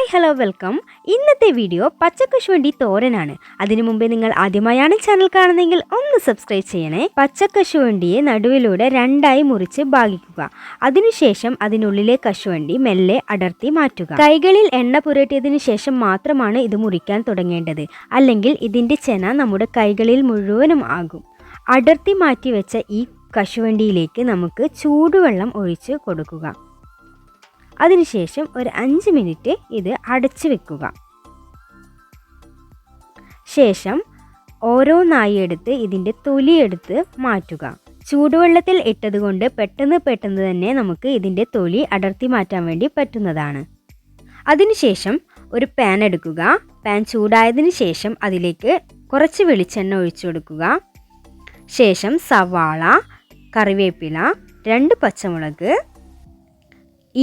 Hi hello welcome. ഇന്നത്തെ video പച്ചക്കശുവണ്ടി തോരനാണ്. അതിനു മുമ്പേ നിങ്ങൾ ആദ്യമായാണ് ചാനൽ കാണുന്നതെങ്കിൽ ഒന്ന് സബ്സ്ക്രൈബ് ചെയ്യണേ. പച്ചക്കശുവണ്ടിയെ നടുവിലൂടെ രണ്ടായി മുറിച്ച് ഭാഗിക്കുക. അതിനുശേഷം അതിനുള്ളിലെ കശുവണ്ടി മെല്ലെ അടർത്തി മാറ്റുക. കൈകളിൽ എണ്ണ പുരട്ടിയതിനു ശേഷം മാത്രമാണ് ഇത് മുറിക്കാൻ തുടങ്ങേണ്ടത്. അല്ലെങ്കിൽ ഇതിൻ്റെ ചെന നമ്മുടെ കൈകളിൽ മുഴുവനും ആകും. അടർത്തി മാറ്റി വെച്ച ഈ കശുവണ്ടിയിലേക്ക് നമുക്ക് ചൂടുവെള്ളം ഒഴിച്ച് കൊടുക്കുക. അതിനുശേഷം ഒരു 5 മിനിറ്റ് ഇത് അടച്ചു വെക്കുക. ശേഷം ഓരോന്നായി എടുത്ത് ഇതിൻ്റെ തൊലിയെടുത്ത് മാറ്റുക. ചൂടുവെള്ളത്തിൽ ഇട്ടതുകൊണ്ട് പെട്ടെന്ന് തന്നെ നമുക്ക് ഇതിൻ്റെ തൊലി അടർത്തി മാറ്റാൻ വേണ്ടി പറ്റുന്നതാണ്. അതിനുശേഷം ഒരു പാൻ എടുക്കുക. പാൻ ചൂടായതിനു ശേഷം അതിലേക്ക് കുറച്ച് വെളിച്ചെണ്ണ ഒഴിച്ചു കൊടുക്കുക. ശേഷം സവാള, കറിവേപ്പില, 2 പച്ചമുളക്,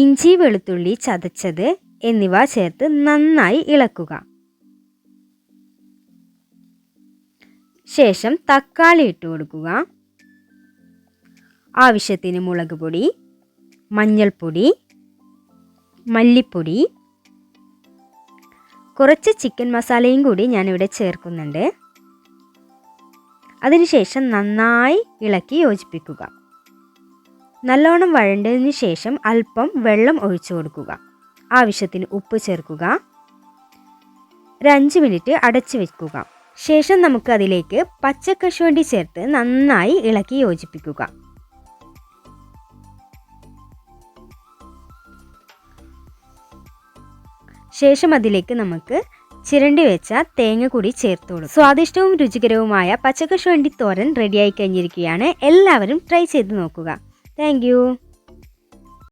ഇഞ്ചി വെളുത്തുള്ളി ചതച്ചത് എന്നിവ ചേർത്ത് നന്നായി ഇളക്കുക. ശേഷം തക്കാളി ഇട്ട് കൊടുക്കുക. ആവശ്യത്തിന് മുളക് പൊടി, മഞ്ഞൾപ്പൊടി, മല്ലിപ്പൊടി, കുറച്ച് ചിക്കൻ മസാലയും കൂടി ഞാനിവിടെ ചേർക്കുന്നുണ്ട്. അതിനുശേഷം നന്നായി ഇളക്കി യോജിപ്പിക്കുക. നല്ലോണം വഴണ്ടതിന് ശേഷം അല്പം വെള്ളം ഒഴിച്ചു കൊടുക്കുക. ആവശ്യത്തിന് ഉപ്പ് ചേർക്കുക. ഒരു 5 മിനിറ്റ് അടച്ചു വെക്കുക. ശേഷം നമുക്ക് അതിലേക്ക് പച്ചക്കശുവണ്ടി ചേർത്ത് നന്നായി ഇളക്കി യോജിപ്പിക്കുക. ശേഷം അതിലേക്ക് നമുക്ക് ചിരണ്ടി വെച്ച തേങ്ങ കൂടി ചേർത്ത് കൊടുക്കും. സ്വാദിഷ്ടവും രുചികരവുമായ പച്ചക്കശുവണ്ടി തോരൻ റെഡിയായി കഴിഞ്ഞിരിക്കുകയാണ്. എല്ലാവരും ട്രൈ ചെയ്ത് നോക്കുക. Thank you.